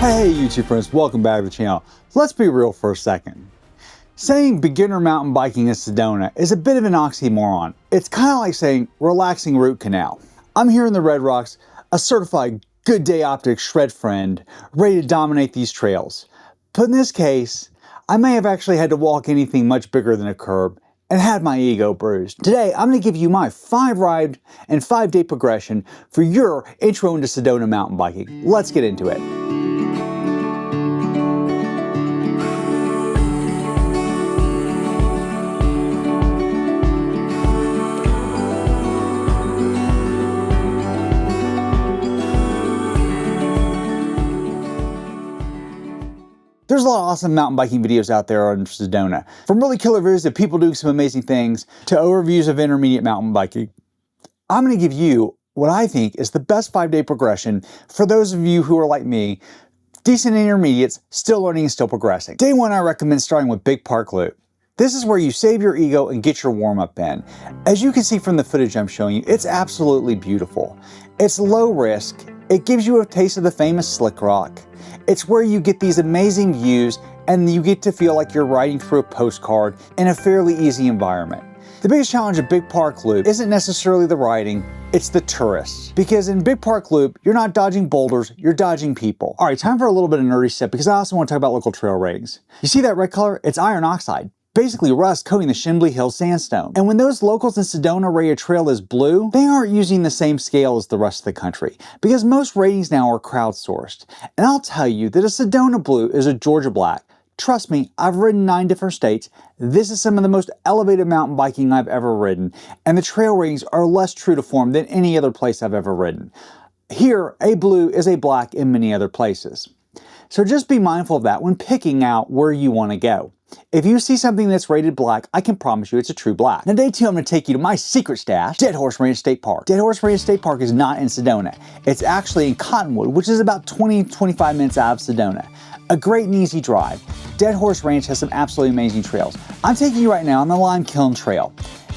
Hey YouTube friends, welcome back to the channel. Let's be real for a second. Saying beginner mountain biking in Sedona is a bit of an oxymoron. It's kind of like saying relaxing root canal. I'm here in the Red Rocks, a certified good day optics shred friend, ready to dominate these trails. But in this case, I may have actually had to walk anything much bigger than a curb and had my ego bruised. Today, I'm going to give you my 5-ride and 5-day progression for your intro into Sedona mountain biking. Let's get into it. There's a lot of awesome mountain biking videos out there on Sedona. From really killer videos of people doing some amazing things to overviews of intermediate mountain biking. I'm going to give you what I think is the best 5-day progression for those of you who are like me, decent intermediates, still learning and still progressing. Day 1, I recommend starting with Big Park Loop. This is where you save your ego and get your warm-up in. As you can see from the footage I'm showing you, it's absolutely beautiful. It's low risk. It gives you a taste of the famous slick rock. It's where you get these amazing views and you get to feel like you're riding through a postcard in a fairly easy environment. The biggest challenge of Big Park Loop isn't necessarily the riding, it's the tourists. Because in Big Park Loop, you're not dodging boulders, you're dodging people. All right, time for a little bit of nerdy stuff because I also want to talk about local trail ratings. You see that red color? It's iron oxide. Basically rust coating the Shimbly Hill sandstone. And when those locals in Sedona rate a trail as blue, they aren't using the same scale as the rest of the country, because most ratings now are crowdsourced. And I'll tell you that a Sedona blue is a Georgia black. Trust me, I've ridden 9 different states. This is some of the most elevated mountain biking I've ever ridden, and the trail ratings are less true to form than any other place I've ever ridden. Here, a blue is a black in many other places. So just be mindful of that when picking out where you want to go. If you see something that's rated black, I can promise you it's a true black. Now day 2, I'm going to take you to my secret stash, Dead Horse Ranch State Park. Dead Horse Ranch State Park is not in Sedona. It's actually in Cottonwood, which is about 20-25 minutes out of Sedona. A great and easy drive. Dead Horse Ranch has some absolutely amazing trails. I'm taking you right now on the Lime Kiln Trail.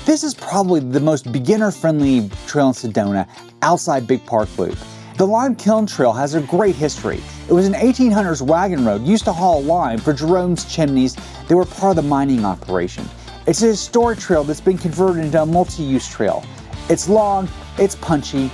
This is probably the most beginner-friendly trail in Sedona outside Big Park Loop. The Lime Kiln Trail has a great history. It was an 1800s wagon road used to haul lime for Jerome's chimneys. They were part of the mining operation. It's a historic trail that's been converted into a multi-use trail. It's long, it's punchy,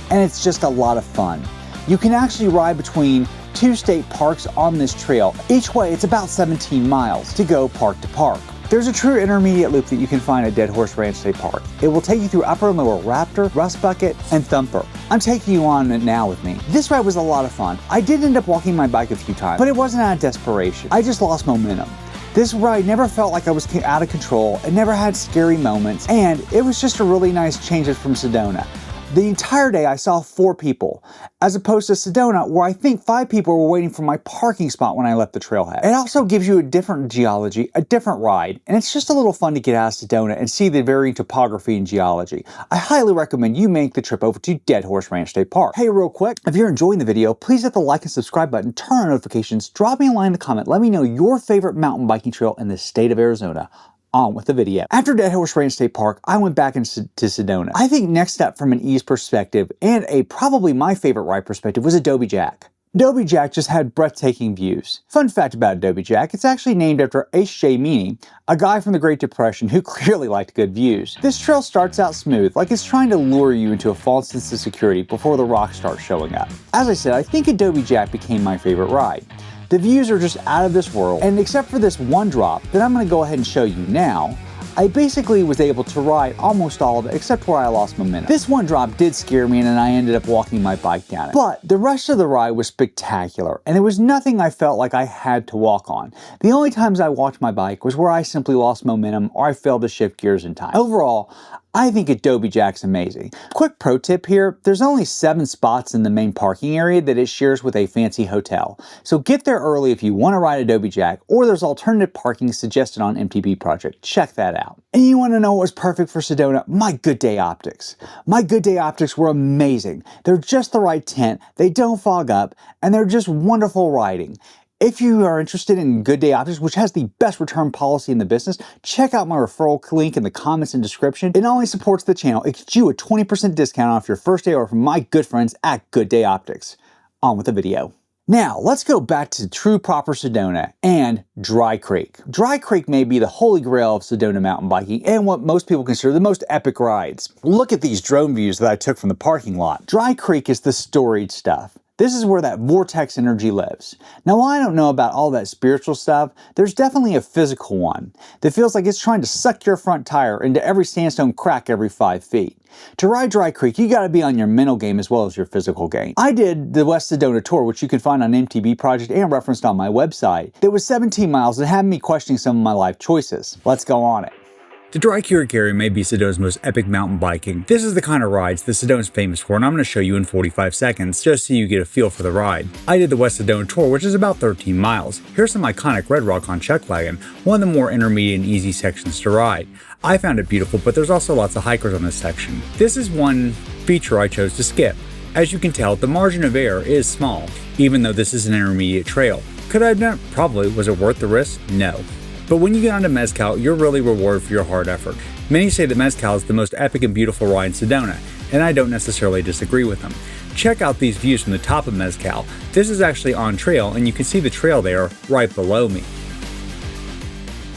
and it's just a lot of fun. You can actually ride between 2 state parks on this trail. Each way, it's about 17 miles to go park to park. There's a true intermediate loop that you can find at Dead Horse Ranch State Park. It will take you through Upper and Lower Raptor, Rust Bucket, and Thumper. I'm taking you on it now with me. This ride was a lot of fun. I did end up walking my bike a few times, but it wasn't out of desperation. I just lost momentum. This ride never felt like I was out of control. It never had scary moments, and it was just a really nice change from Sedona. The entire day I saw 4 people, as opposed to Sedona where I think 5 people were waiting for my parking spot when I left the trailhead. It also gives you a different geology, a different ride, and it's just a little fun to get out of Sedona and see the varying topography and geology. I highly recommend you make the trip over to Dead Horse Ranch State Park. Hey, real quick, if you're enjoying the video, please hit the like and subscribe button, turn on notifications, drop me a line in the comment, let me know your favorite mountain biking trail in the state of Arizona. On with the video. After Dead Horse Ranch State Park, I went back to Sedona. I think next up from an ease perspective and probably my favorite ride perspective was Adobe Jack. Adobe Jack just had breathtaking views. Fun fact about Adobe Jack, it's actually named after H.J. Meany, a guy from the Great Depression who clearly liked good views. This trail starts out smooth, like it's trying to lure you into a false sense of security before the rocks start showing up. As I said, I think Adobe Jack became my favorite ride. The views are just out of this world, and except for this one drop that I'm going to go ahead and show you now, I basically was able to ride almost all of it except where I lost momentum. This one drop did scare me and then I ended up walking my bike down it. But the rest of the ride was spectacular, and there was nothing I felt like I had to walk on. The only times I walked my bike was where I simply lost momentum or I failed to shift gears in time. Overall, I think Adobe Jack's amazing. Quick pro tip here, there's only 7 spots in the main parking area that it shares with a fancy hotel. So get there early if you want to ride Adobe Jack, or there's alternative parking suggested on MTB Project. Check that out. And you want to know what was perfect for Sedona? My Good Day optics. My Good Day optics were amazing. They're just the right tint, they don't fog up, and they're just wonderful riding. If you are interested in Good Day Optics, which has the best return policy in the business, check out my referral link in the comments and description. It not only supports the channel, it gets you a 20% discount off your first day order from my good friends at Good Day Optics. On with the video. Now, let's go back to true proper Sedona and Dry Creek. Dry Creek may be the holy grail of Sedona mountain biking and what most people consider the most epic rides. Look at these drone views that I took from the parking lot. Dry Creek is the storied stuff. This is where that vortex energy lives. Now, while I don't know about all that spiritual stuff, there's definitely a physical one that feels like it's trying to suck your front tire into every sandstone crack every 5 feet. To ride Dry Creek, you gotta be on your mental game as well as your physical game. I did the West Sedona tour, which you can find on MTB Project and referenced on my website. That was 17 miles and had me questioning some of my life choices. Let's go on it. The Dry Creek area may be Sedona's most epic mountain biking. This is the kind of rides that Sedona's famous for, and I'm going to show you in 45 seconds, just so you get a feel for the ride. I did the West Sedona tour, which is about 13 miles. Here's some iconic red rock on Check Wagon, one of the more intermediate and easy sections to ride. I found it beautiful, but there's also lots of hikers on this section. This is one feature I chose to skip. As you can tell, the margin of error is small, even though this is an intermediate trail. Could I have done it? Probably. Was it worth the risk? No. But when you get onto Mezcal, you're really rewarded for your hard effort. Many say that Mezcal is the most epic and beautiful ride in Sedona, and I don't necessarily disagree with them. Check out these views from the top of Mezcal. This is actually on trail, and you can see the trail there right below me.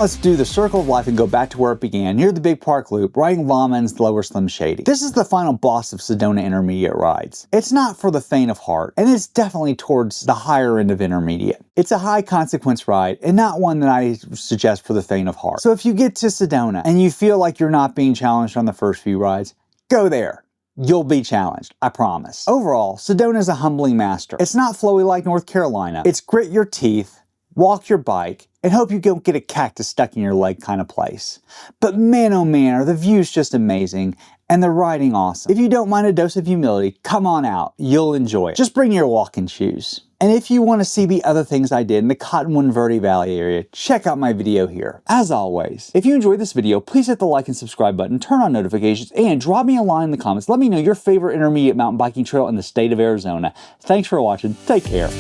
Let's do the circle of life and go back to where it began, near the big park loop, riding Lawman's Lower Slim Shady. This is the final boss of Sedona intermediate rides. It's not for the faint of heart, and it's definitely towards the higher end of intermediate. It's a high consequence ride, and not one that I suggest for the faint of heart. So if you get to Sedona and you feel like you're not being challenged on the first few rides, go there. You'll be challenged, I promise. Overall, Sedona is a humbling master. It's not flowy like North Carolina. It's grit your teeth, walk your bike, and hope you don't get a cactus stuck in your leg kind of place. But man, oh man, are the views just amazing, and the riding awesome. If you don't mind a dose of humility, come on out. You'll enjoy it. Just bring your walking shoes. And if you want to see the other things I did in the Cottonwood Verde Valley area, check out my video here. As always, if you enjoyed this video, please hit the like and subscribe button, turn on notifications, and drop me a line in the comments. Let me know your favorite intermediate mountain biking trail in the state of Arizona. Thanks for watching. Take care.